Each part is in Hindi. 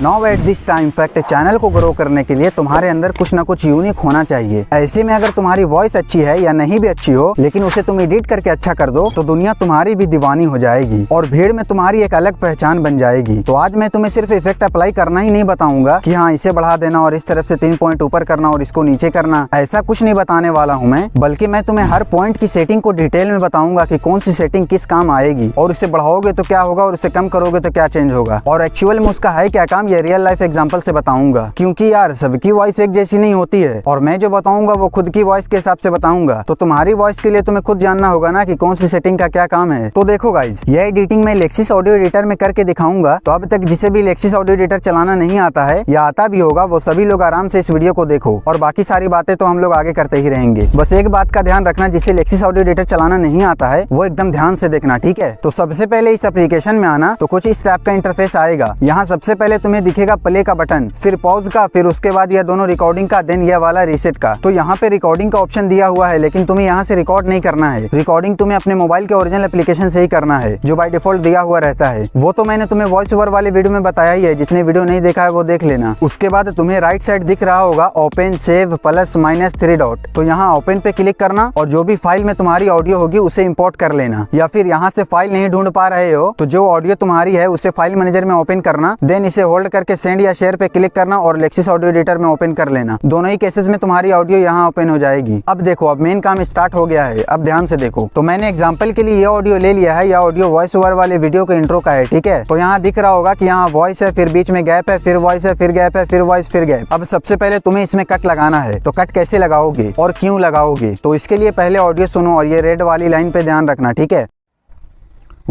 Now at this time fact channel को ग्रो करने के लिए तुम्हारे अंदर कुछ ना कुछ यूनिक होना चाहिए। ऐसे में अगर तुम्हारी वॉइस अच्छी है या नहीं भी अच्छी हो, लेकिन उसे तुम एडिट करके अच्छा कर दो तो दुनिया तुम्हारी भी दीवानी हो जाएगी और भीड़ में तुम्हारी एक अलग पहचान बन जाएगी। तो आज मैं तुम्हें सिर्फ इफेक्ट अप्लाई करना ही नहीं बताऊंगा कि हाँ इसे बढ़ा देना और इस तरफ से 3 पॉइंट ऊपर करना और इसको नीचे करना, ऐसा कुछ नहीं बताने वाला हूँ मैं, बल्कि मैं तुम्हें हर पॉइंट की सेटिंग को डिटेल में बताऊंगा कि कौन सी सेटिंग किस काम आएगी और उसे बढ़ाओगे तो क्या होगा और उसे कम करोगे तो क्या चेंज होगा और एक्चुअल में उसका है क्या काम, ये रियल लाइफ एग्जांपल से बताऊंगा। क्योंकि यार सबकी वॉइस एक जैसी नहीं होती है और मैं जो बताऊंगा वो खुद की वॉइस के हिसाब से बताऊंगा। तो तुम्हारी वॉइस के लिए तुम्हें खुद जानना होगा ना कि कौन सी सेटिंग का क्या काम है। तो देखो गाइज, ये एडिटिंग मैं लेक्सिस ऑडियो एडिटर में करके दिखाऊंगा। तो अब तक जिसे भी लेक्सिस ऑडियो एडिटर चलाना नहीं आता है या आता भी होगा, वो सभी लोग आराम से इस वीडियो को देखो और बाकी सारी बातें तो हम लोग आगे करते ही रहेंगे। बस एक बात का ध्यान रखना, जिसे लेक्सिस ऑडियो एडिटर चलाना नहीं आता है वो एकदम ध्यान से देखना, ठीक है। तो सबसे पहले इस एप्लीकेशन में आना तो कुछ इस टाइप का इंटरफेस आएगा। यहाँ सबसे पहले तुम्हें दिखेगा प्ले का बटन, फिर पॉज का, फिर उसके बाद यह दोनों रिकॉर्डिंग का, देन यह वाला रीसेट का। तो यहाँ पे रिकॉर्डिंग का ऑप्शन दिया हुआ है, लेकिन तुम्हें यहाँ से रिकॉर्ड नहीं करना है। रिकॉर्डिंग तुम्हें अपने मोबाइल के ओरिजिनल एप्लीकेशन से ही करना है जो बाय डिफॉल्ट दिया हुआ रहता है। वो तो मैंने तुम्हें वॉइस ओवर वाले वीडियो में बताया ही है, जिसने वीडियो नहीं देखा है वो देख लेना। उसके बाद तुम्हें राइट साइड दिख रहा होगा ओपन सेव +-3 डॉट, तो यहाँ ओपन पे क्लिक करना और जो भी फाइल में तुम्हारी ऑडियो होगी उसे इंपोर्ट कर लेना। या फिर यहाँ से फाइल नहीं ढूंढ पा रहे हो तो जो ऑडियो तुम्हारी है उसे फाइल मैनेजर में ओपन करना, देन इसे होल्ड करके सेंड या शेयर पे क्लिक करना और लेक्सिस ऑडियो एडिटर में ओपन कर लेना। दोनों ही केसेस में तुम्हारी ऑडियो यहाँ ओपन हो जाएगी। अब देखो, अब मेन काम स्टार्ट हो गया है। अब ध्यान से देखो, तो मैंने एग्जांपल के लिए ये ऑडियो ले लिया है। यह ऑडियो वॉइस ओवर वाले वीडियो के इंट्रो का है, ठीक है। तो यहाँ दिख रहा होगा कि यहाँ वॉइस है, फिर बीच में गैप है, फिर वॉइस है, फिर गैप है, फिर वॉइस, फिर गैप। अब सबसे पहले तुम्हें इसमें कट लगाना है। तो कट कैसे लगाओगे और क्यों लगाओगे, तो इसके लिए पहले ऑडियो सुनो और ये रेड वाली लाइन पे ध्यान रखना, ठीक है।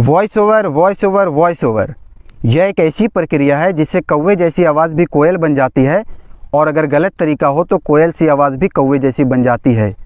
Voice over, voice over, voice over, यह एक ऐसी प्रक्रिया है जिससे कौवे जैसी आवाज़ भी कोयल बन जाती है और अगर गलत तरीका हो तो कोयल सी आवाज़ भी कौवे जैसी बन जाती है।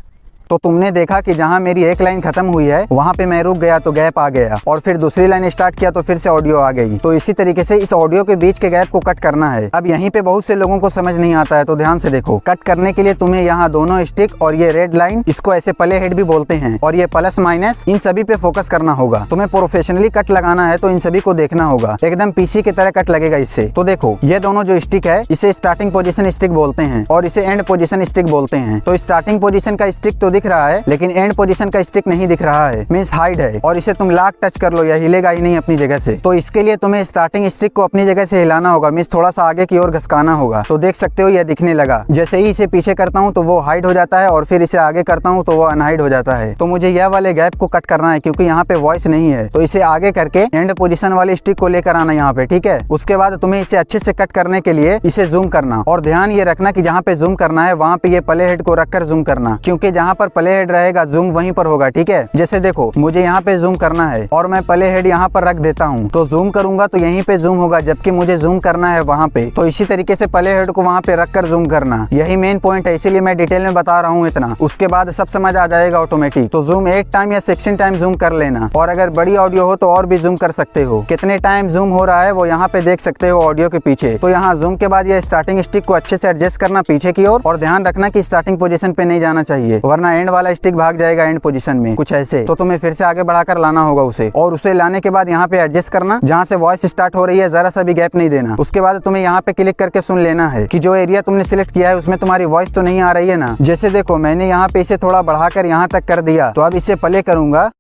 तो तुमने देखा कि जहां मेरी एक लाइन खत्म हुई है वहां पे मैं रुक गया तो गैप आ गया और फिर दूसरी लाइन स्टार्ट किया तो फिर से ऑडियो आ गई। तो इसी तरीके से इस ऑडियो के बीच के गैप को कट करना है। अब यहीं पे बहुत से लोगों को समझ नहीं आता है, तो ध्यान से देखो। कट करने के लिए तुम्हें यहाँ दोनों स्टिक और ये रेड लाइन, इसको ऐसे प्ले हेड भी बोलते हैं, और ये +-, इन सभी पे फोकस करना होगा। तुम्हें प्रोफेशनली कट लगाना है तो इन सभी को देखना होगा, एकदम पीसी की तरह कट लगेगा इससे। तो देखो, ये दोनों जो स्टिक है इसे स्टार्टिंग पोजीशन स्टिक बोलते हैं और इसे एंड पोजीशन स्टिक बोलते हैं। तो स्टार्टिंग पोजीशन का स्टिक तो दिख रहा है, लेकिन एंड पोजीशन का स्टिक नहीं दिख रहा है, मींस हाइड है, और इसे तुम लाख टच कर लो या हिलेगा ही नहीं अपनी जगह से। तो इसके लिए तुम्हें स्टार्टिंग स्टिक को अपनी जगह से हिलाना होगा, मींस थोड़ा सा आगे की ओर घसकाना होगा। तो देख सकते हो यह दिखने लगा। जैसे ही इसे पीछे करता हूँ तो वो हाइड हो जाता है और फिर इसे आगे करता हूँ तो वो अनहाइड हो जाता है। तो मुझे यह वाले गैप को कट करना है क्योंकि यहाँ पे वॉइस नहीं है। तो इसे आगे करके एंड पोजीशन वाली स्टिक को लेकर आना यहाँ पे, ठीक है। उसके बाद तुम्हें इसे अच्छे से कट करने के लिए इसे जूम करना, और ध्यान ये रखना कि जहाँ पे जूम करना है वहाँ पे ये प्ले हेड को रखकर जूम करना, क्योंकि जहाँ पर प्ले हेड रहेगा जूम वहीं पर होगा, ठीक है। जैसे देखो, मुझे यहाँ पे जूम करना है और मैं प्ले हेड यहाँ पर रख देता हूँ तो जूम करूंगा तो यहीं पे जूम होगा, जबकि मुझे जूम करना है वहाँ पे। तो इसी तरीके से प्ले हेड को वहाँ पे रखकर जूम करना, यही मेन पॉइंट है, इसीलिए मैं डिटेल में बता रहा हूँ इतना। उसके बाद सब समझ आ जाएगा ऑटोमेटिक। तो जूम 8 टाइम या 16 टाइम जूम कर लेना, और अगर बड़ी ऑडियो हो तो और भी जूम कर सकते हो। कितने टाइम जूम हो रहा है वो यहाँ पे देख सकते हो ऑडियो के पीछे। तो यहाँ जूम के बाद ये स्टार्टिंग स्टिक को अच्छे से एडजस्ट करना पीछे की ओर, और ध्यान रखना कि स्टार्टिंग पोजीशन पे नहीं जाना चाहिए, वरना एंड वाला स्टिक भाग जाएगा एंड पोजीशन में, कुछ ऐसे। तो तुम्हें फिर से आगे बढ़ाकर लाना होगा उसे, और उसे लाने के बाद यहाँ पे एडजस्ट करना, जहाँ से वॉइस स्टार्ट हो रही है जरा सा भी गैप नहीं देना। उसके बाद तुम्हें यहाँ पे क्लिक करके सुन लेना है कि जो एरिया तुमने सिलेक्ट किया है उसमें तुम्हारी वॉइस तो नहीं आ रही है ना। जैसे देखो, मैंने यहाँ पे इसे थोड़ा बढ़ाकर यहाँ तक कर दिया, तो अब इसे प्ले करूंगा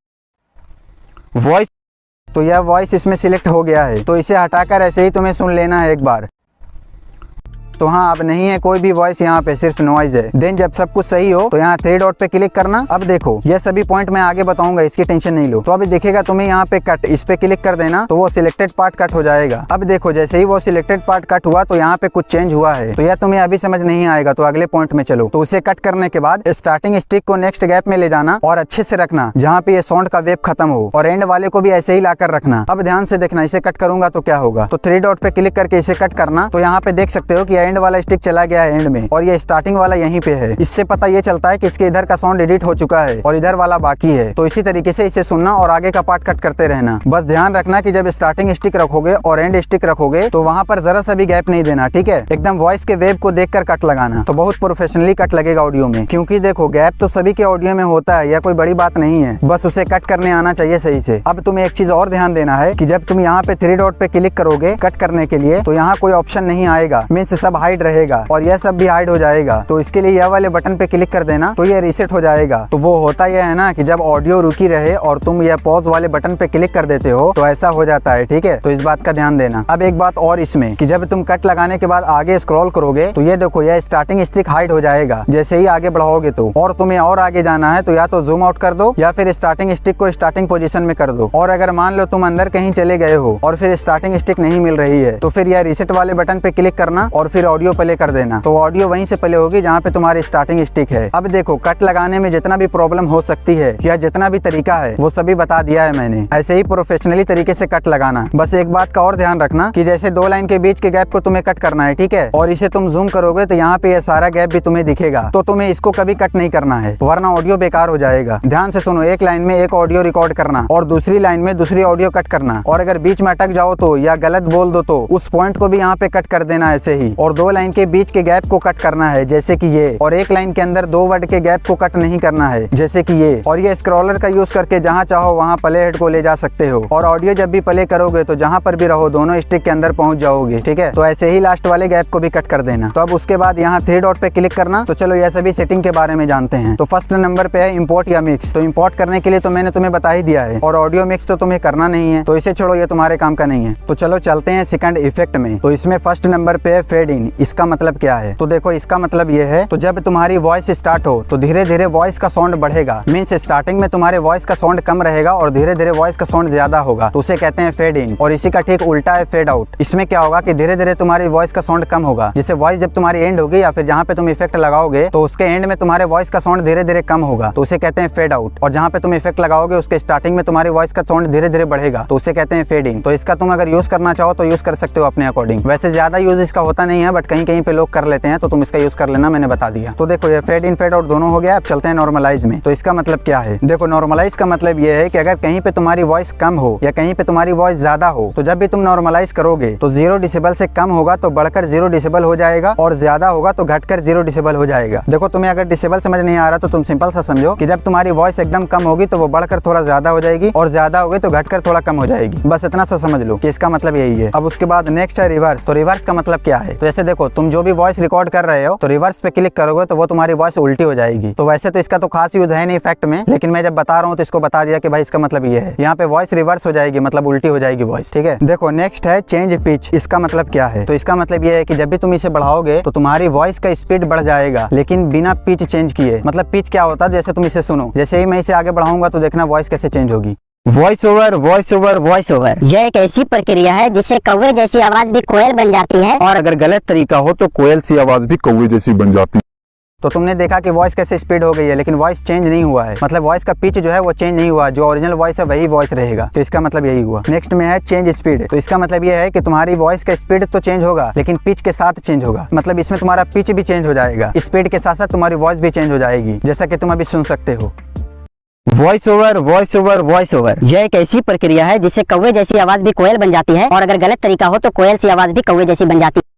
वॉइस, तो यह वॉइस इसमें सिलेक्ट हो गया है। तो इसे हटाकर ऐसे ही तुम्हें सुन लेना है एक बार। तो हाँ, अब नहीं है कोई भी वॉइस यहाँ पे, सिर्फ नॉइज है। देन जब सब कुछ सही हो तो यहाँ 3 डॉट पे क्लिक करना। अब देखो, ये सभी पॉइंट मैं आगे बताऊंगा, इसकी टेंशन नहीं लो। तो अभी देखेगा तुम्हें यहाँ पे कट, इस पे क्लिक कर देना तो वो सिलेक्टेड पार्ट कट हो जाएगा। अब देखो, जैसे ही वो सिलेक्टेड पार्ट कट हुआ तो यहाँ पे कुछ चेंज हुआ है, तो यह तुम्हें अभी समझ नहीं आएगा। तो अगले पॉइंट में चलो। तो उसे कट करने के बाद स्टार्टिंग स्टिक को नेक्स्ट गैप में ले जाना और अच्छे से रखना जहाँ पे ये साउंड का वेव खत्म हो, और एंड वाले को भी ऐसे ही लाकर रखना। अब ध्यान से देखना, इसे कट करूंगा तो क्या होगा। तो 3 डॉट पे क्लिक करके इसे कट करना, तो यहाँ पे देख सकते हो कि एंड वाला स्टिक चला गया है एंड में और ये स्टार्टिंग वाला यहीं पे है। इससे पता ये चलता है कि इसके इधर का साउंड एडिट हो चुका है और इधर वाला बाकी है। तो इसी तरीके से इसे सुनना और आगे का पार्ट कट करते रहना। बस ध्यान रखना कि जब स्टार्टिंग स्टिक रखोगे और एंड स्टिक रखोगे तो वहाँ पर जरा सा भी गैप नहीं देना, ठीक है। एकदम वॉइस के वेव को देखकर कट लगाना, तो बहुत प्रोफेशनली कट लगेगा ऑडियो में। क्योंकि देखो गैप तो सभी के ऑडियो में होता है, यह कोई बड़ी बात नहीं है, बस उसे कट करने आना चाहिए सही से। अब तुम्हें एक चीज और ध्यान देना है कि जब तुम यहाँ पे 3 डॉट पे क्लिक करोगे कट करने के लिए तो यहाँ कोई ऑप्शन नहीं आएगा, मीन्स सब हाइड रहेगा और यह सब भी हाइड हो जाएगा। तो इसके लिए यह वाले बटन पे क्लिक कर देना तो ये रीसेट हो जाएगा। तो वो होता यह है ना कि जब ऑडियो रुकी रहे और तुम यह पॉज वाले बटन पे क्लिक कर देते हो तो ऐसा हो जाता है, ठीक है। तो इस बात का ध्यान देना। अब एक बात और इसमें कि जब तुम कट लगाने के बाद आगे स्क्रॉल करोगे तो ये देखो यह स्टार्टिंग स्टिक हाइड हो जाएगा जैसे ही आगे बढ़ाओगे तो। और तुम्हें और आगे जाना है तो या तो जूम आउट कर दो या फिर स्टार्टिंग स्टिक को स्टार्टिंग पोजीशन में कर दो। और अगर मान लो तुम अंदर कहीं चले गए हो और फिर स्टार्टिंग स्टिक नहीं मिल रही है तो फिर यह रीसेट वाले बटन पे क्लिक करना और फिर ऑडियो प्ले कर देना। तो ऑडियो वहीं से प्ले होगी जहाँ पे तुम्हारी स्टार्टिंग स्टिक है। अब देखो कट लगाने में जितना भी प्रॉब्लम हो सकती है या जितना भी तरीका है वो सभी बता दिया है मैंने। ऐसे ही प्रोफेशनली तरीके से कट लगाना। बस एक बात का और ध्यान रखना कि जैसे 2 लाइन के बीच के गैप को तुम्हें कट करना है, ठीक है। और इसे तुम जूम करोगे तो यहाँ पे ये सारा गैप भी तुम्हें दिखेगा, तो तुम्हें इसको कभी कट नहीं करना है वरना ऑडियो बेकार हो जाएगा। ध्यान से सुनो, एक लाइन में एक ऑडियो रिकॉर्ड करना और दूसरी लाइन में दूसरी ऑडियो कट करना। और अगर बीच में अटक जाओ तो या गलत बोल दो तो उस पॉइंट को भी यहाँ पे कट कर देना ऐसे ही। और 2 लाइन के बीच के गैप को कट करना है जैसे कि ये। और एक लाइन के अंदर 2 वर्ड के गैप को कट नहीं करना है जैसे कि ये। और ये स्क्रॉलर का यूज करके जहाँ चाहो वहाँ प्ले हेड को ले जा सकते हो। और ऑडियो जब भी प्ले करोगे तो जहाँ पर भी रहो दोनों स्टिक के अंदर पहुंच जाओगे, ठीक है। तो ऐसे ही लास्ट वाले गैप को भी कट कर देना। तो अब उसके बाद यहाँ 3 डॉट पे क्लिक करना। तो चलो यह सभी सेटिंग के बारे में जानते हैं। तो फर्स्ट नंबर पे है इंपोर्ट या मिक्स। तो इंपोर्ट करने के लिए तो मैंने तुम्हें बता ही दिया है और ऑडियो मिक्स तो तुम्हें करना नहीं है, तो इसे छोड़ो, ये तुम्हारे काम का नहीं है। तो चलो चलते हैं सेकंड इफेक्ट में। तो इसमें फर्स्ट नंबर पे है फेड इन। इसका मतलब क्या है? तो देखो इसका मतलब ये है तो जब तुम्हारी वॉइस स्टार्ट हो तो धीरे धीरे वॉइस का साउंड बढ़ेगा। मीन्स स्टार्टिंग में तुम्हारे वॉइस का साउंड कम रहेगा और धीरे धीरे वॉइस का साउंड ज्यादा होगा, तो उसे कहते हैं फेड इन। और इसी का ठीक उल्टा है फेड आउट। इसमें क्या होगा कि धीरे धीरे तुम्हारी वॉइस का साउंड कम होगा, जिससे वॉइस जब तुम्हारी एंड होगी या फिर जहाँ पे तुम इफेक्ट लगाओगे तो उसके एंड में तुम्हारे वॉइस का साउंड धीरे धीरे कम होगा, तो उसे कहते हैं फेड आउट। और जहाँ पे तुम इफेक्ट लगाओगे उसके स्टार्टिंग में तुम्हारी वॉइस का साउंड धीरे धीरे बढ़ेगा, तो उसे कहते हैं फेड इन। तो इसका तुम अगर यूज करना चाहो तो यूज कर सकते हो अपने अकॉर्डिंग। वैसे ज्यादा यूज इसका होता नहीं है बट कहीं कहीं पे लोग कर लेते हैं, तो तुम इसका यूज कर लेना, मैंने बता दिया। तो देखो ये फेड इन फेड आउट दोनों हो गया। अब चलते हैं नॉर्मलाइज में। तो इसका मतलब क्या है? देखो नॉर्मलाइज का मतलब ये है कि अगर कहीं पे तुम्हारी वॉइस कम हो या कहीं पे तुम्हारी वॉइस ज्यादा हो तो जब भी तुम नॉर्मलाइज करोगे तो 0 डेसिबल से कम होगा तो बढ़कर 0 डेसिबल हो जाएगा और ज्यादा होगा तो घटकर 0 डेसिबल हो जाएगा। देखो तुम्हें अगर डेसिबल समझ नहीं आ रहा तो तुम सिंपल सा समझो कि जब तुम्हारी वॉइस एकदम कम होगी तो वो बढ़कर थोड़ा ज्यादा हो जाएगी और ज्यादा होगी तो घटकर थोड़ा कम हो जाएगी। बस इतना सा समझ लो कि इसका मतलब यही है। अब उसके बाद नेक्स्ट है रिवर्स। तो रिवर्स का मतलब क्या है? तो जैसे देखो तुम जो भी वॉइस रिकॉर्ड कर रहे हो तो रिवर्स पे क्लिक करोगे तो वो तुम्हारी वॉइस उल्टी हो जाएगी। तो वैसे तो इसका तो खास यूज है नहीं इफेक्ट में, लेकिन मैं जब बता रहा हूँ तो इसको बता दिया कि भाई इसका मतलब ये है, यहाँ पे वॉइस रिवर्स हो जाएगी, मतलब उल्टी हो जाएगी वॉइस, ठीक है। देखो नेक्स्ट है चेंज पिच। इसका मतलब क्या है? तो इसका मतलब ये है कि जब भी तुम इसे बढ़ाओगे तो तुम्हारी वॉइस का स्पीड बढ़ जाएगा लेकिन बिना पिच चेंज किए। मतलब पिच क्या होता है? जैसे तुम इसे सुनो, जैसे ही मैं इसे आगे बढ़ाऊंगा तो देखना वॉइस कैसे चेंज होगी। Voice over, voice over, voice over. यह एक ऐसी प्रक्रिया है जिससे कौवे जैसी आवाज भी कोयल बन जाती है और अगर गलत तरीका हो तो कोयल सी आवाज भी कौवे जैसी बन जाती है। तो तुमने देखा कि वॉइस कैसे स्पीड हो गई है लेकिन वॉइस चेंज नहीं हुआ है, मतलब वॉइस का पिच जो है वो चेंज नहीं हुआ, जो ओरिजिनल वॉइस है वही वॉइस रहेगा। तो इसका मतलब यही हुआ। नेक्स्ट में है चेंज स्पीड। तो इसका मतलब ये है कि तुम्हारी वॉइस का स्पीड तो चेंज होगा लेकिन पिच के साथ चेंज होगा, मतलब इसमें तुम्हारा पिच भी चेंज हो जाएगा, स्पीड के साथ साथ तुम्हारी वॉइस भी चेंज हो जाएगी, जैसा कि तुम अभी सुन सकते हो। Voice over, voice over, voice over. यह एक ऐसी प्रक्रिया है जिससे कौवे जैसी आवाज भी कोयल बन जाती है और अगर गलत तरीका हो तो कोयल सी आवाज भी कौवे जैसी बन जाती है।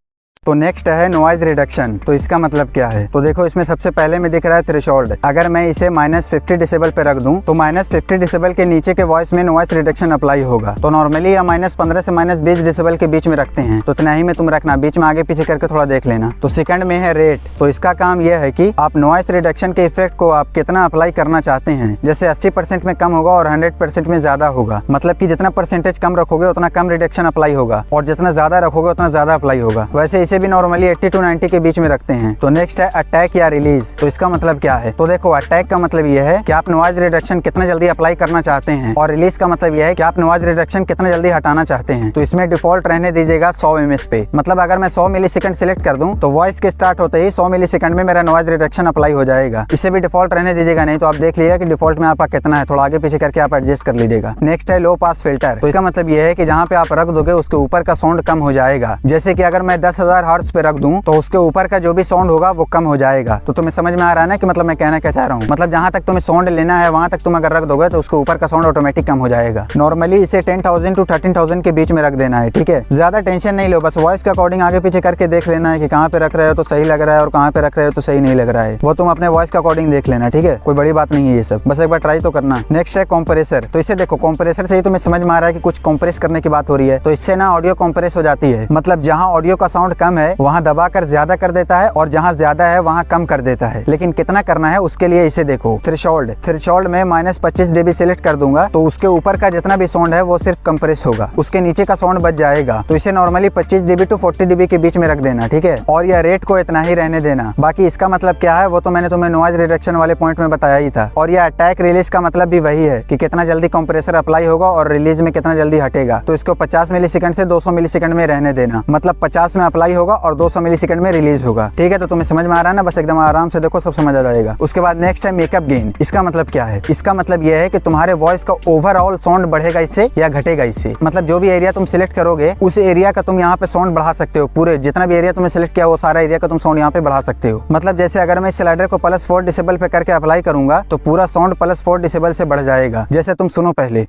तो नेक्स्ट है नॉइज रिडक्शन। तो इसका मतलब क्या है? तो देखो इसमें सबसे पहले में दिख रहा है थ्रेशोल्ड। अगर मैं इसे -50 डेसिबल पे रख दूं तो -50 डेसिबल के नीचे के वॉइस में नॉइज रिडक्शन अप्लाई होगा। तो नॉर्मली या -15 से -20 डेसिबल के बीच में रखते हैं, तो इतना ही में तुम रखना, बीच में आगे पीछे करके थोड़ा देख लेना। तो सेकंड में है रेट। तो इसका काम यह है कि आप नॉइज रिडक्शन के इफेक्ट को आप कितना अप्लाई करना चाहते हैं। जैसे 80% में कम होगा और 100% में ज्यादा होगा, मतलब कि जितना परसेंटेज कम रखोगे उतना कम रिडक्शन अप्लाई होगा और जितना ज्यादा रखोगे उतना ज्यादा अप्लाई होगा। वैसे इसे भी नॉर्मली 80 to 90 के बीच में रखते हैं। तो नेक्स्ट है अटैक या रिलीज। तो इसका मतलब क्या है? तो देखो अटैक का मतलब ये है कि आप नॉइज रिडक्शन कितना जल्दी अप्लाई करना चाहते हैं और रिलीज का मतलब ये है कि आप नॉइज रिडक्शन कितना जल्दी हटाना चाहते हैं। तो इसमें डिफॉल्ट रहने दीजिएगा 100 ms पे, मतलब अगर मैं 100 मिलीसेकंड सिलेक्ट कर दूं तो वॉइस के स्टार्ट होते ही 100 मिलीसेकंड में मेरा नॉइज रिडक्शन अप्लाई हो जाएगा। इसे भी डिफॉल्ट रहने दीजिएगा, नहीं तो आप देख लीजिएगा कि डिफॉल्ट में आपका कितना है, थोड़ा आगे पीछे करके आप एडजस्ट कर लीजिएगा। नेक्स्ट है लो पास फिल्टर। तो इसका मतलब ये है कि जहाँ पे आप रख दोगे उसके ऊपर का साउंड कम हो जाएगा। जैसे कि अगर मैं 10,000 70 हर्ट्ज पे रख दूं तो उसके ऊपर का जो भी साउंड होगा वो कम हो जाएगा। तो तुम्हें समझ में आ रहा है ना कि मतलब मैं कहना क्या चाह रहा हूँ। मतलब जहां तक तुम्हें साउंड लेना है वहां तक तुम अगर रख दोगे तो उसके ऊपर का साउंड ऑटोमेटिक कम हो जाएगा। नॉर्मली इसे 10,000 to 13,000 के बीच में रख देना है, ठीक है। ज्यादा टेंशन नहीं लो, बस वॉइस के अकॉर्डिंग आगे पीछे करके देख लेना है कि कहाँ पे रख रहे हो तो सही लग रहा है और कहाँ पे रख रहे हो तो सही नहीं लग रहा है। वो तुम अपने वॉइस के अकॉर्डिंग देख लेना, ठीक है। कोई बड़ी बात नहीं है ये सब, बस एक बार ट्राई तो करना। नेक्स्ट है कंप्रेसर। तो इसे देखो, कंप्रेसर से ही तुम्हें समझ में आ रहा है कि कुछ कंप्रेस करने की बात हो रही है। तो इससे ना ऑडियो कंप्रेस हो जाती है, मतलब जहाँ ऑडियो का साउंड कम है वहाँ दबाकर ज्यादा कर देता है और जहाँ ज्यादा है वहाँ कम कर देता है। लेकिन कितना करना है उसके लिए इसे देखो, थ्रेशोल्ड में -25 dB सिलेक्ट कर दूंगा तो उसके ऊपर का जितना भी साउंड है वो सिर्फ कंप्रेस होगा, उसके नीचे का साउंड बच जाएगा। तो इसे नॉर्मली 25 dB to 40 dB के बीच में रख देना, ठीक है। और यह रेट को इतना ही रहने देना। बाकी इसका मतलब क्या है वो तो मैंने तुम्हें नॉइज रिडक्शन वाले पॉइंट में बताया ही था। और यह अटैक रिलीज का मतलब भी वही है कि कितना जल्दी कंप्रेसर अप्लाई होगा और रिलीज में कितना जल्दी हटेगा। तो इसको 50 मिलीसेकंड से 200 मिलीसेकंड में रहने देना, मतलब 50 में अप्लाई होगा और 200 मिलीसेकंड में रिलीज होगा, ठीक है। तो तुम्हें समझ में आ रहा है ना, बस एकदम आराम से देखो, सब समझ आ जाएगा। उसके बाद नेक्स्ट है मेकअप गेन। इसका मतलब क्या है? इसका मतलब यह है कि तुम्हारे वॉइस का ओवरऑल साउंड बढ़ेगा इससे या घटेगा इससे। मतलब जो भी एरिया तुम सिलेक्ट करोगे उस एरिया का तुम यहाँ पे साउंड बढ़ा सकते हो। पूरे जितना भी एरिया तुमने सिलेक्ट किया वो सारा एरिया का तुम साउंड यहाँ पे बढ़ा सकते हो। मतलब जैसे अगर मैं स्लाइडर को +4 डेसिबल पे करके अप्लाई करूंगा तो पूरा साउंड +4 डेसिबल से बढ़ जाएगा। जैसे तुम सुनो पहले,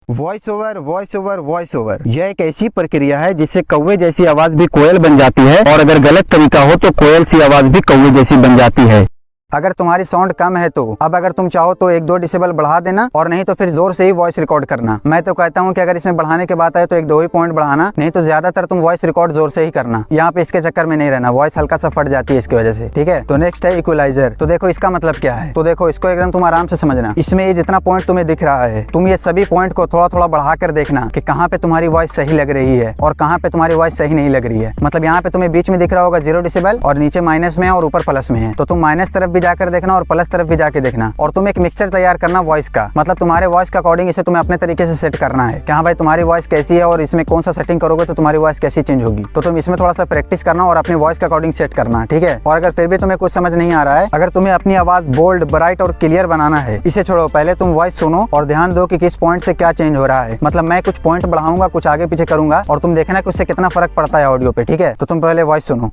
वॉइस ओवर यह एक ऐसी प्रक्रिया है जिससे कौवे जैसी आवाज भी कोयल बन जाती है और अगर गलत तरीका हो तो कोयल सी आवाज भी कौवे जैसी बन जाती है। अगर तुम्हारी साउंड कम है तो अब अगर तुम चाहो तो 1-2 डेसिबल बढ़ा देना और नहीं तो फिर जोर से ही वॉइस रिकॉर्ड करना। मैं तो कहता हूँ कि अगर इसमें बढ़ाने की बात आए तो 1-2 ही पॉइंट बढ़ाना, नहीं तो ज्यादातर तुम वॉइस रिकॉर्ड जोर से ही करना। यहाँ पे इसके चक्कर में नहीं रहना, वॉइस हल्का सा फट जाती है इसकी वजह से, ठीक है। तो नेक्स्ट है इक्वलाइजर। तो देखो इसका मतलब क्या है, तो देखो इसको एकदम तुम आराम से समझना। इसमें ये जितना पॉइंट तुम्हें दिख रहा है तुम ये सभी पॉइंट को थोड़ा थोड़ा बढ़ा कर देखना कि कहाँ पे तुम्हारी वॉइस सही लग रही है और कहाँ पे तुम्हारी वॉइस सही नहीं लग रही है। मतलब यहाँ पे तुम्हें बीच में दिख रहा होगा 0 डेसिबल और नीचे माइनस में है और ऊपर प्लस में है, तो तुम माइनस तरफ भी जाकर देखना और प्लस तरफ भी जाके देखना। और तुम एक मिक्सचर तैयार करना वॉइस का, मतलब तुम्हारे वॉइस का अकॉर्डिंग इसे तुम्हें अपने तरीके से सेट करना है कि हाँ भाई तुम्हारी वॉइस कैसी है और इसमें कौन सा सेटिंग करोगे तो तुम्हारी वॉइस कैसी चेंज होगी। तो तुम इसमें थोड़ा सा प्रैक्टिस करना और अपनी वॉइस का अकॉर्डिंग सेट करना, ठीक है। और अगर फिर भी तुम्हें कुछ समझ नहीं आ रहा है, अगर तुम्हें अपनी आवाज बोल्ड, ब्राइट और क्लियर बनाना है, इसे छोड़ो, पहले तुम वॉइस सुनो और ध्यान दो कि किस पॉइंट से क्या चेंज हो रहा है। मतलब मैं कुछ पॉइंट बढ़ाऊंगा, कुछ आगे पीछे करूंगा और तुम देखना कि उससे कितना फर्क पड़ता है ऑडियो पे, ठीक है। तो तुम पहले वॉइस सुनो।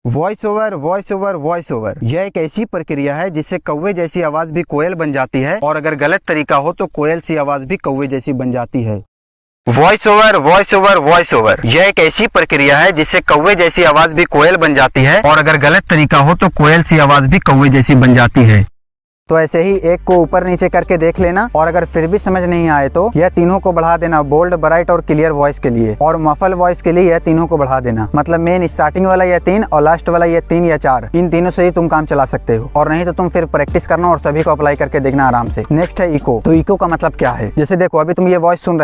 वॉइस ओवर यह एक ऐसी प्रक्रिया है जिससे कौवे जैसी आवाज भी कोयल बन जाती है और अगर गलत तरीका हो तो कोयल सी आवाज भी कौवे जैसी बन जाती है। वॉइस ओवर यह एक ऐसी प्रक्रिया है जिससे कौवे जैसी आवाज भी कोयल बन जाती है और अगर गलत तरीका हो तो कोयल सी आवाज भी कौवे जैसी बन जाती है। तो ऐसे ही एक को ऊपर नीचे करके देख लेना और अगर फिर भी समझ नहीं आए तो यह तीनों को बढ़ा देना, बोल्ड, ब्राइट और क्लियर वॉइस के लिए, और मफल वॉइस के लिए यह तीनों को बढ़ा देना। मतलब मेन स्टार्टिंग वाला यह 3 और लास्ट वाला यह 3 या 4, इन तीनों से ही तुम काम चला सकते हो और नहीं तो तुम फिर प्रैक्टिस करना और सभी को अप्लाई करके देखना आराम से। नेक्स्ट है इको। तो इको का मतलब क्या है? जैसे देखो अभी तुम ये वॉइस सुन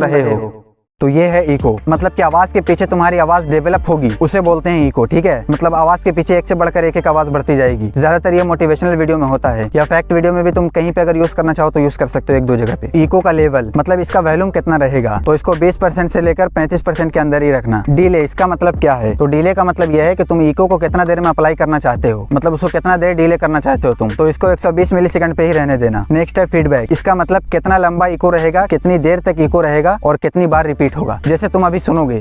रहे हो, तो ये है इको। मतलब कि आवाज के पीछे तुम्हारी आवाज डेवलप होगी, उसे बोलते हैं इको, ठीक है। मतलब आवाज के पीछे एक से बढ़कर एक आवाज बढ़ती जाएगी। ज्यादातर ये मोटिवेशनल वीडियो में होता है या फैक्ट वीडियो में भी तुम कहीं पे अगर यूज करना चाहो तो यूज कर सकते हो 1-2 जगह पे। इको का लेवल मतलब इसका वॉल्यूम कितना रहेगा, तो इसको 20% से लेकर 35% के अंदर ही रखना। डिले, इसका मतलब क्या है? तो डिले का मतलब यह है कि तुम इको को कितना देर में अप्लाई करना चाहते हो, मतलब उसको कितना देर डिले करना चाहते हो तुम, तो इसको 120 मिलीसेकंड पे ही रहने देना। नेक्स्ट है फीडबैक। इसका मतलब कितना लंबा इको रहेगा, कितनी देर तक इको रहेगा और कितनी बार रिपीट होगा। जैसे तुम अभी सुनोगे,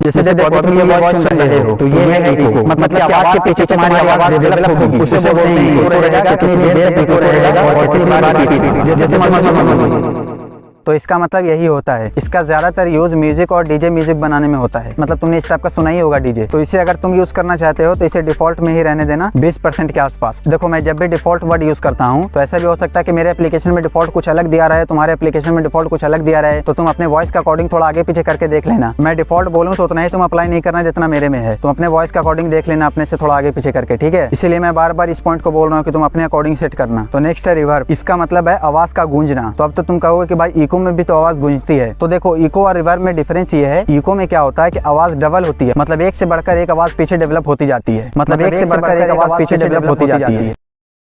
जैसे देखो तुम ये वॉइस सुन रहे हो तो ये है इको। मतलब आवाज के पीछे तुम्हारी आवाज डेवलप होगी, उसे बोलते हैं इको रहेगा, कितनी देर तक इको रहेगा और कितनी बार रिपीट होगा। जैसे तो इसका मतलब यही होता है। इसका ज्यादातर यूज म्यूजिक और डीजे म्यूजिक बनाने में होता है। मतलब तुमने इस टाइप का सुना ही होगा डीजे। तो इसे अगर तुम यूज करना चाहते हो तो इसे डिफॉल्ट में ही रहने देना 20% के आसपास। देखो मैं जब भी डिफॉल्ट वर्ड यूज करता हूँ तो ऐसा भी हो सकता है कि मेरे एप्लीकेशन में डिफॉल्ट कुछ अलग दिया रहा है, तुम्हारे एप्लीकेशन में डिफॉल्ट कुछ अलग दिया रहा है, तो तुम अपने वॉइस के अकॉर्डिंग थोड़ा आगे पीछे करके देख लेना। मैं डिफॉल्ट बोलूँ तो उतना ही तुम अप्लाई नहीं करना जितना मेरे में है, तुम अपने वॉइस के अकॉर्डिंग देख लेना, अपने से थोड़ा आगे पीछे करके, ठीक है। इसलिए मैं बार बार इस पॉइंट को बोल रहा हूँ कि तुम अपने अकॉर्डिंग सेट करना। तो नेक्स्ट है रिवर्ब। इसका मतलब है आवाज का गूंजना। तो अब तो तुम कहोगे कि भाई इको में भी तो आवाज गूंजती है। तो देखो इको और रिवर्ब में डिफरेंस ये है, इको में क्या होता है कि आवाज डबल होती है, मतलब एक से बढ़कर एक आवाज पीछे डेवलप होती जाती है, मतलब एक से बढ़कर एक आवाज पीछे डेवलप होती जाती है।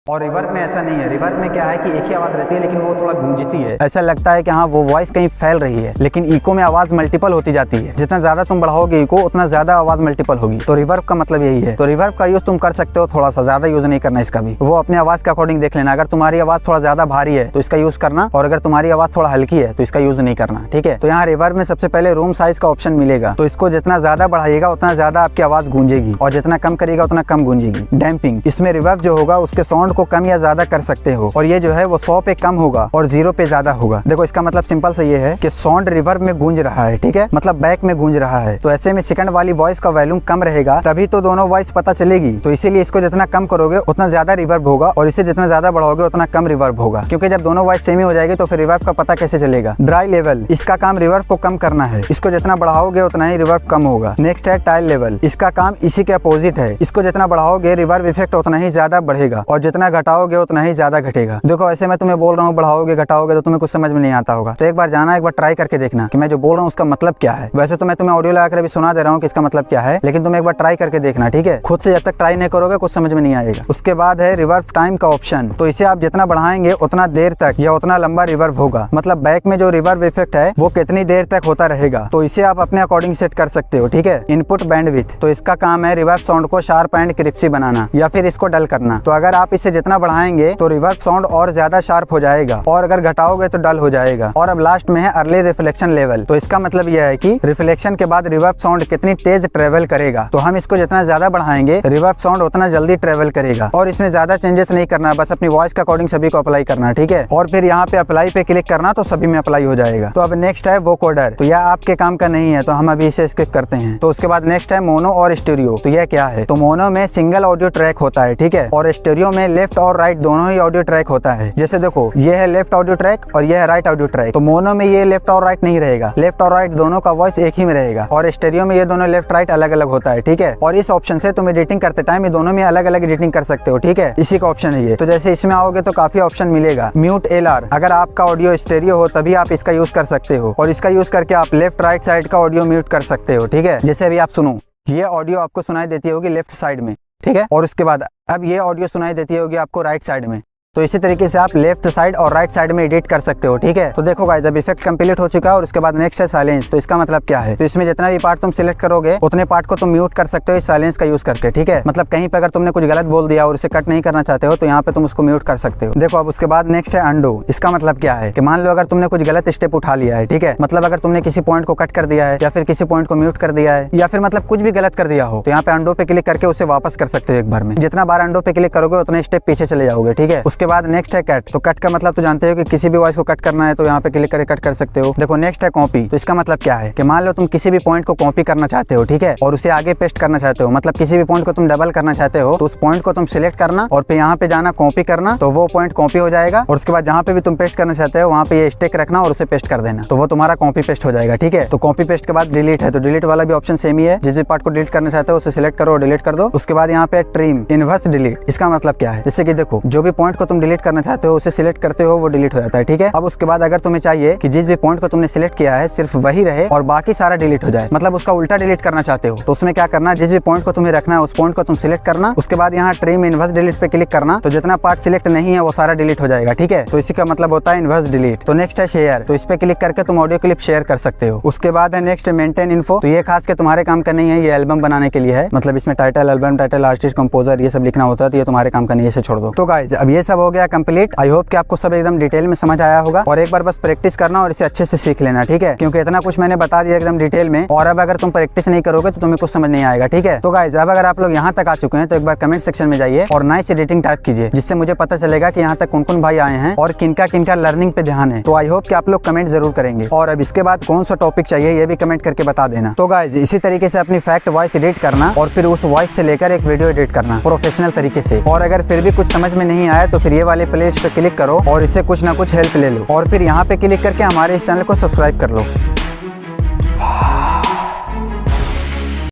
और रिवर्ब में ऐसा नहीं है। रिवर्ब में क्या है कि एक ही आवाज रहती है लेकिन वो थोड़ा गूंजती है, ऐसा लगता है कि हाँ वो वॉइस कहीं फैल रही है। लेकिन इको में आवाज मल्टीपल होती जाती है, जितना ज्यादा तुम बढ़ाओगे इको उतना ज्यादा आवाज मल्टीपल होगी। तो रिवर्ब का मतलब यही है। तो रिवर्ब का यूज तुम कर सकते हो, थोड़ा सा ज्यादा यूज नहीं करना इसका भी, वो अपने आवाज के अकॉर्डिंग देख लेना। अगर तुम्हारी आवाज थोड़ा ज्यादा भारी है तो इसका यूज करना, और अगर तुम्हारी आवाज थोड़ा हल्की है तो इसका यूज नहीं करना, ठीक है। तो यहाँ रिवर्ब में सबसे पहले रूम साइज का ऑप्शन मिलेगा, तो इसको जितना ज्यादा बढ़ाइएगा उतना ज्यादा आपकी आवाज गूंजेगी, और जितना कम करिएगा उतना कम गूंजेगी। डैम्पिंग, इसमें रिवर्ब जो होगा उसके साउंड को कम या ज्यादा कर सकते हो, और ये जो है वो 100 पे कम होगा और 0 पे ज्यादा होगा। देखो इसका मतलब सिंपल से ये है कि साउंड रिवर्ब में गूंज रहा है, ठीक है, मतलब बैक में गूंज रहा है। तो ऐसे में सेकंड वाली वॉइस का वॉल्यूम कम रहेगा, तभी तो दोनों वॉइस पता चलेगी। तो इसीलिए इसको जितना कम करोगे उतना ज्यादा रिवर्ब होगा, और इसे जितना ज्यादा बढ़ाओगे उतना कम रिवर्ब होगा, क्योंकि जब दोनों वॉइस सेम ही हो जाएगी तो फिर रिवर्ब का पता कैसे चलेगा। ड्राई लेवल, इसका काम रिवर्ब को कम करना है, इसको जितना बढ़ाओगे उतना ही रिवर्ब कम होगा। नेक्स्ट है टाइल लेवल, इसका काम इसी के अपोजिट है, इसको जितना बढ़ाओगे रिवर्ब इफेक्ट उतना ही ज्यादा बढ़ेगा, और जितना घटाओगे उतना ही ज्यादा घटेगा। देखो ऐसे मैं तुम्हें बोल रहा हूँ बढ़ाओगे घटाओगे तो तुम्हें कुछ समझ में नहीं आता होगा, तो एक बार जाना, एक बार ट्राई करके देखना कि मैं जो बोल रहा हूँ उसका मतलब क्या है। वैसे तो मैं तुम्हें ऑडियो लगाकर अभी सुना दे रहा हूँ कि इसका मतलब क्या है, लेकिन तुम एक बार ट्राई करके देखना, ठीक है। खुद से जब तक ट्राई नहीं करोगे कुछ समझ में नहीं आएगा। उसके बाद है रिवर्ब टाइम का ऑप्शन, तो इसे आप जितना बढ़ाएंगे उतना देर तक या उतना लंबा रिवर्ब होगा, मतलब बैक में जो रिवर्ब इफेक्ट है वो कितनी देर तक होता रहेगा, तो इसे आप अपने अकॉर्डिंग सेट कर सकते हो, ठीक है। इनपुट बैंडविड्थ, तो इसका काम है रिवर्ब साउंड को शार्प एंड क्रिस्पी बनाना या फिर इसको डल करना। तो अगर आप इसे जितना बढ़ाएंगे तो रिवर्ब साउंड और ज्यादा शार्प हो जाएगा, और अगर घटाओगे तो डल हो जाएगा। और अब लास्ट में है अर्ली रिफ्लेक्शन लेवल, तो इसका मतलब यह है कि रिफ्लेक्शन के बाद रिवर्ब साउंड कितनी तेज ट्रेवल करेगा। तो हम इसको जितना ज्यादा बढ़ाएंगे रिवर्ब साउंड उतना जल्दी ट्रेवल करेगा, और इसमें ज्यादा चेंजेस नहीं करना, बस अपनी वॉइस के अकॉर्डिंग सभी को अप्लाई करना, ठीक है। और फिर यहाँ पे अप्लाई पे क्लिक करना तो सभी में अप्लाई हो जाएगा। तो अब नेक्स्ट है वोकोडर, तो यह आपके काम का नहीं है, तो हम अभी इसे स्किप करते हैं। तो उसके बाद नेक्स्ट है मोनो और स्टीरियो, तो यह क्या है। तो मोनो में सिंगल ऑडियो ट्रैक होता है, ठीक है, और स्टीरियो में लेफ्ट और राइट दोनों ही ऑडियो ट्रैक होता है। जैसे देखो ये है लेफ्ट ऑडियो ट्रैक और ये है राइट ऑडियो ट्रैक, तो मोनो में ये लेफ्ट और राइट नहीं रहेगा, लेफ्ट और राइट दोनों का वॉइस एक ही में रहेगा, और स्टीरियो में ये दोनों लेफ्ट राइट अलग अलग होता है, ठीक है। और इस ऑप्शन से तुम एडिटिंग करते टाइम ये दोनों में अलग अलग एडिटिंग कर सकते हो, ठीक है, इसी का ऑप्शन है ये। तो जैसे इसमें आओगे तो काफी ऑप्शन मिलेगा। म्यूट एलआर, अगर आपका ऑडियो स्टीरियो हो तभी आप इसका यूज कर सकते हो, और इसका यूज करके आप लेफ्ट राइट साइड का ऑडियो म्यूट कर सकते हो, ठीक है। जैसे अभी आप सुनो, ये ऑडियो आपको सुनाई देती होगी लेफ्ट साइड में, ठीक है, और उसके बाद अब ये ऑडियो सुनाई देती होगी आपको राइट साइड में। तो इसी तरीके से आप लेफ्ट साइड और राइट साइड में एडिट कर सकते हो, ठीक है। तो देखो गाइस जब इफेक्ट कंप्लीट हो चुका है, और उसके बाद नेक्स्ट है साइलेंस, तो इसका मतलब क्या है। तो इसमें जितना भी पार्ट तुम सिलेक्ट करोगे उतने पार्ट को तुम म्यूट कर सकते हो इस साइलेंस का यूज करके, ठीक है। मतलब कहीं पे अगर तुमने कुछ गलत बोल दिया और उसे कट नहीं करना चाहते हो तो यहाँ पे तुम उसको म्यूट कर सकते हो। देखो अब उसके बाद नेक्स्ट है अंडो, इसका मतलब क्या है कि मान लो अगर तुमने कुछ गलत स्टेप उठा लिया है, ठीक है, मतलब अगर तुमने किसी पॉइंट को कट कर दिया है या फिर किसी पॉइंट को म्यूट कर दिया है या फिर मतलब कुछ भी गलत कर दिया हो, तो यहाँ पे अंडो पे क्लिक करके उसे वापस कर सकते हो एक बार में। जितना बार अंडो पे क्लिक करोगे उतने स्टेप पीछे चले जाओगे, ठीक है। उसके बाद नेक्स्ट है कट, तो कट का मतलब तो जानते हो कि किसी भी वॉइस को कट करना है तो यहाँ पे क्लिक करके कट कर सकते हो। देखो नेक्स्ट है कॉपी, तो इसका मतलब क्या है कि मान लो तुम किसी भी पॉइंट को कॉपी करना चाहते हो, ठीक है, और उसे आगे पेस्ट करना चाहते हो, मतलब किसी भी पॉइंट को तुम डबल करना चाहते हो, तो उस पॉइंट को तुम सिलेक्ट करना और फिर यहाँ पे जाना कॉपी करना, तो वो पॉइंट कॉपी हो जाएगा, और उसके बाद जहाँ पे भी तुम पेस्ट करना चाहते हो वहाँ पे ये स्टिक रखना और उसे पेस्ट कर देना, तो वो तुम्हारा कॉपी पेस्ट हो जाएगा, ठीक है। तो कॉपी पेस्ट के बाद डिलीट है, तो डिलीट वाला भी ऑप्शन सेम ही है, जिस भी पार्ट को डिलीट करना चाहते हो उसे सिलेक्ट करो और डिलीट कर दो। उसके बाद यहाँ पे ट्रिम इनवर्स डिलीट, इसका मतलब क्या है, जैसे कि देखो जो भी पॉइंट को तुम डिलीट करना चाहते हो उसे सिलेक्ट करते हो वो डिलीट हो जाता है, ठीक है। अब उसके बाद अगर तुम्हें चाहिए कि जिस भी पॉइंट को तुमने सिलेक्ट किया है सिर्फ वही रहे और बाकी सारा डिलीट हो जाए, मतलब उसका उल्टा डिलीट करना चाहते हो, तो उसमें क्या करना, जिस भी पॉइंट को तुम्हें रखना है उस पॉइंट को तुम सिलेक्ट करना, उसके बाद यहाँ ट्रिम इनवर्स डिलीट पे क्लिक करना, तो जितना पार्ट सिलेक्ट नहीं है वो सारा डिलीट हो जाएगा, ठीक है। तो इसी का मतलब होता है इनवर्स डिलीट। तो नेक्स्ट है शेयर, तो इस पे क्लिक करके तुम ऑडियो क्लिप शेयर कर सकते हो। उसके बाद है नेक्स्ट मेंटेन इन्फो, तो ये खास के तुम्हारे काम का नहीं है, ये एल्बम बनाने के लिए है, मतलब इसमें title, album title, artist, composer ये सब लिखना होता है, तो ये तुम्हारे काम का नहीं है, इसे छोड़ दो। तो गाइस अब ये सब हो गया कंप्लीट। आई होप कि आपको सब एकदम डिटेल में समझ आया होगा, और एक बार बस प्रैक्टिस करना और इसे अच्छे से सीख लेना, ठीक है, क्योंकि इतना कुछ मैंने बता दिया एकदम डिटेल में, और अब अगर तुम प्रैक्टिस नहीं करोगे तो तुम्हें कुछ समझ नहीं आएगा, ठीक है। तो गाइस अब अगर आप लोग यहाँ तक आ चुके हैं तो एक बार कमेंट सेक्शन में जाइए और नाइस एडिटिंग टाइप कीजिए, जिससे मुझे पता चलेगा कि यहाँ तक कौन कौन भाई आए हैं और किनका किनका लर्निंग पे ध्यान है। तो आई होप कि आप लोग कमेंट जरूर करेंगे, और अब इसके बाद कौन सा टॉपिक चाहिए ये भी कमेंट करके बता देना। तो गाइस इसी तरीके से अपनी फैक्ट वॉइस एडिट करना और फिर उस वॉइस से लेकर एक वीडियो एडिट करना प्रोफेशनल तरीके से, और अगर फिर भी कुछ समझ में नहीं आया तो फिर ये वाले प्लेलिस्ट पे क्लिक करो और इससे कुछ ना कुछ हेल्प ले लो, और फिर यहाँ पे क्लिक करके हमारे इस चैनल को सब्सक्राइब कर लो।